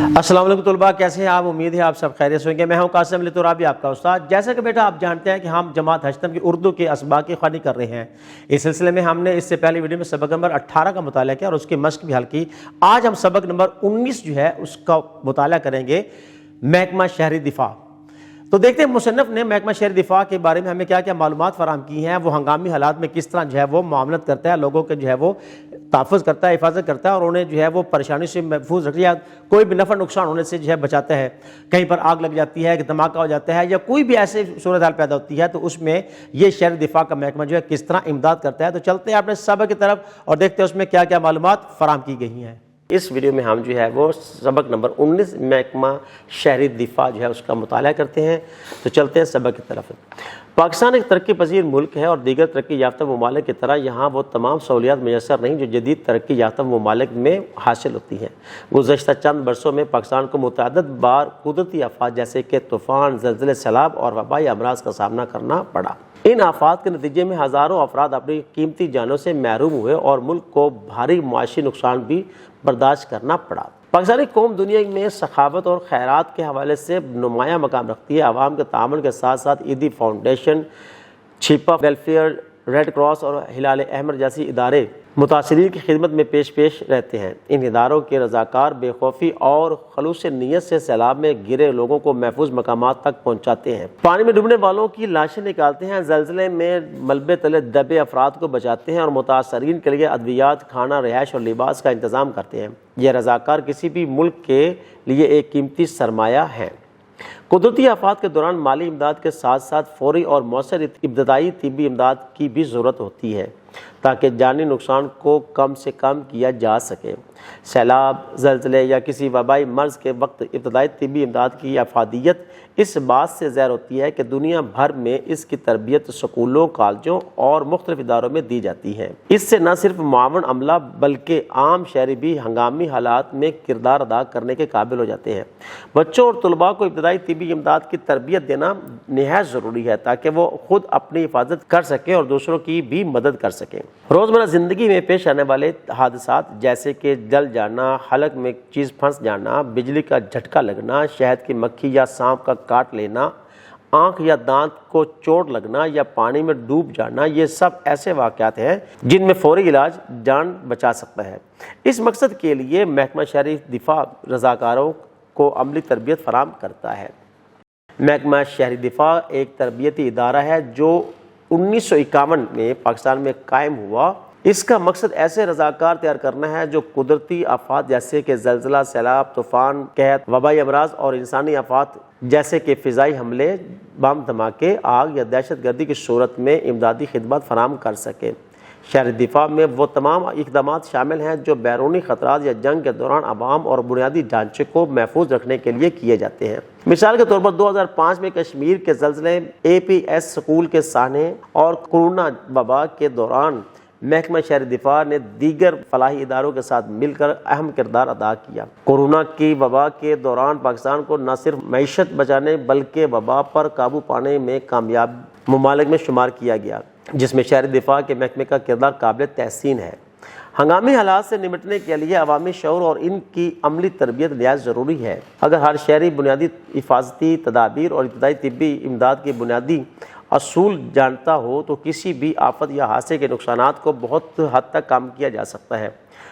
अस्सलाम वालेकुम तलबा, कैसे हैं आप? उम्मीद है आप सब खैरियत से होंगे। मैं हूं कासिम अली तुराबी, आपका उस्ताद। जैसा कि बेटा आप जानते हैं कि हम जमात हश्तम की उर्दू के असबाक की ख़्वानी कर रहे हैं। इस सिलसिले में हमने इससे पहले वीडियो में सबक नंबर 18 का मुताला किया और उसकी मश्क भी हल की। आज हम सबक नंबर 19 जो है उसका मुताला करेंगे, महकमा शहरी दिफा। तो देखते हैं मुसन्नफ़ ने महकमा शहरी दिफा के बारे में हमें क्या क्या मालूमात फराहम की हैं। वो हंगामी हालात में किस तरह जो है वो मामलत करता है, लोगों के जो है वो तहफ़्फ़ुज़ करता है, हिफाजत करता है और उन्हें जो है वो परेशानी से महफूज रख या कोई भी नफ़ा नुकसान होने से जो है बचाता है। कहीं पर आग लग जाती है, धमाका हो जाता है या कोई भी ऐसे सूरत हाल पैदा होती है तो उसमें ये शहरी दिफा का महकमा जो है किस तरह इमदाद करता है। तो चलते हैं अपने सबक की तरफ और देखते हैं उसमें क्या क्या मालूमात फराहम की गई हैं। इस वीडियो में हम जो है वो सबक नंबर 19 महकमा शहरी दिफा जो है उसका मुताला करते हैं। तो चलते हैं सबक की तरफ। पाकिस्तान एक तरक्की पजीर मुल्क है और दीगर तरक्की याफ्ता ममालिक की तरह यहाँ वो तमाम सहूलियात मैसर नहीं जो जदीद तरक्की याफ्ता ममालिक में हासिल होती हैं। गुज़श्ता चंद बरसों में पाकिस्तान को मुतअद्दिद बार कुदरती आफात जैसे कि तूफ़ान, ज़लज़ले, सैलाब और वबाई अमराज का सामना करना पड़ा। इन आफात के नतीजे में हज़ारों अफराद अपनी कीमती जानों से महरूम हुए और मुल्क को भारी मुआशी नुकसान भी बर्दाश्त करना पड़ा। पाकिस्तानी कौम दुनिया में सखावत और खैरात के हवाले से नुमाया मकाम रखती है। आवाम के तामुन के साथ साथ ईदी फाउंडेशन, छिपा वेलफेयर, रेड क्रॉस और हिलाल अहमर जैसी इदारे मुतासिरीन की खिदमत में पेश रहते हैं। इन इदारों के रज़ाकार बेखौफी और खलूस नीयत से सैलाब में गिरे लोगों को महफूज मकामात तक पहुँचाते हैं, पानी में डूबने वालों की लाशें निकालते हैं, ज़लज़ले में मलबे तले दबे अफराद को बचाते हैं और मुतासरीन के लिए अद्वियात, खाना, रिहाइश और लिबास का इंतज़ाम करते हैं। यह रज़ाकार किसी भी मुल्क के लिए एक कीमती सरमाया है। कुदरती आफात के दौरान माली इमदाद के साथ साथ फौरी और मौसर इब्तदाई तिब्बी इमदाद की भी ज़रूरत होती है ताकि जानी नुकसान को कम से कम किया जा सके। सैलाब, ज़लज़ले या किसी वबाई मर्ज़ के वक्त इब्तदाई तिब्बी इमदाद की अफादियत इस बात से ज़ाहिर होती है कि दुनिया भर में इसकी तरबियत स्कूलों, कॉलेजों और मुख्तलिफ इदारों में दी जाती है। इससे न सिर्फ मुआवन अमला बल्कि आम शहरी भी हंगामी हालात में किरदार अदा करने के काबिल हो जाते हैं। बच्चों और तलबा को इब्तदाई तिब्बी इमदाद की तरबियत देना निहायत ज़रूरी है ताकि वो खुद अपनी हिफाजत कर सकें और दूसरों की भी मदद कर सकें। रोज़मर्रा ज़िंदगी में पेश आने वाले हादसात जैसे कि जल जाना, हलक में चीज़ फंस जाना, बिजली का झटका लगना, शहद की मक्खी या सांप का काट लेना, आँख या दांत को चोट लगना या पानी में डूब जाना, ये सब ऐसे वाक़यात हैं जिनमें फौरी इलाज जान बचा सकता है। इस मकसद के लिए महकमा शहरी दिफा रज़ाकारों को अमली तरबियत फराहम करता है। महकमा शहरी दिफा एक तरबियती इदारा है जो 1951 में पाकिस्तान में कायम हुआ। इसका मकसद ऐसे रज़ाकार तैयार करना है जो कुदरती आफात जैसे कि ज़लज़ला, सैलाब, तूफ़ान, कहत, वबाई अमराज और इंसानी आफात जैसे कि फ़िज़ाई हमले, बम धमाके, आग या दहशत गर्दी की सूरत में इमदादी खिदमत फराहम कर सके। शहरी दिफा में वो तमाम इक़दामात शामिल हैं जो बैरूनी ख़तरात या जंग के दौरान आवाम और बुनियादी ढांचे को महफूज रखने के लिए किए जाते हैं। मिसाल के तौर पर 2005 में कश्मीर के ज़लज़ले, APS स्कूल के साने और कोरोना वबा के दौरान महकमा शहरी दिफा ने दीगर फलाही इदारों के साथ मिलकर अहम किरदार अदा किया। कोरोना की वबा के दौरान पाकिस्तान को न सिर्फ मईशत बचाने बल्कि वबा पर काबू पाने में कामयाब ममालिक में शुमार किया गया, जिसमें शहरी दिफा के महकमे का किरदार काबिल तहसीन है। हंगामी हालात से निपटने के लिए अवामी शऊर और इनकी अमली तरबियत निहायत ज़रूरी है। अगर हर शहरी बुनियादी हिफाजती तदाबीर और इब्तदाई तिब्बी इमदाद के बुनियादी असूल जानता हो तो किसी भी आफत या हादसे के नुकसानात को बहुत हद तक कम किया जा सकता है।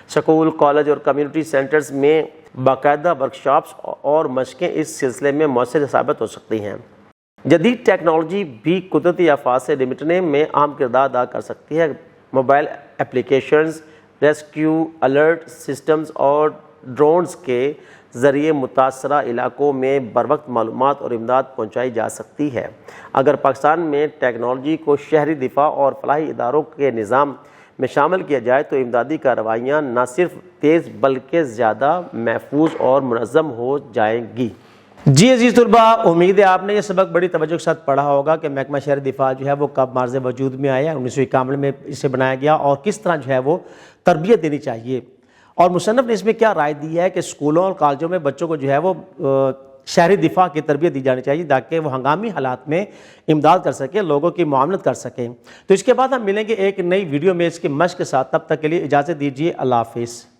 स्कूल, कॉलेज और कम्युनिटी सेंटर्स में बाकायदा वर्कशॉप्स और मशक़ें इस सिलसिले में मौसर साबित हो सकती हैं। जदीद टेक्नोलॉजी भी कुदरती आफात से निपटने में अहम किरदार अदा कर सकती है। Mobile applications, rescue alert systems और ड्रोन्स के ज़रिए मुतासरा इलाकों में बरवक्त मालूमात और इमदाद पहुँचाई जा सकती है। अगर पाकिस्तान में टेक्नोलॉजी को शहरी दिफा और फलाही इदारों के निज़ाम में शामिल किया जाए तो इमदादी कार्रवाइयाँ न सिर्फ तेज़ बल्कि ज़्यादा महफूज और मुनज़्ज़म हो जाएंगी। जी अजीज़ तलबा, उम्मीद है आपने ये सबक बड़ी तवज्जो के साथ पढ़ा होगा कि महकमा शहरी दिफा जो है वो कब मार्ज़ वजूद में आया, 1951 में इसे बनाया गया और किस तरह जो है वो तरबियत देनी चाहिए। और मुसन्नफ़ ने इसमें क्या राय दी है कि स्कूलों और कॉलेजों में बच्चों को जो है वो शहरी दिफा की तरबियत दी जानी चाहिए ताकि वो हंगामी हालात में इमदाद कर सकें, लोगों की मुआवनत कर सकें। तो इसके बाद हम मिलेंगे एक नई वीडियो में इसकी मश्क के साथ। तब तक के लिए इजाज़त दीजिए। अल्लाह हाफ़िज़।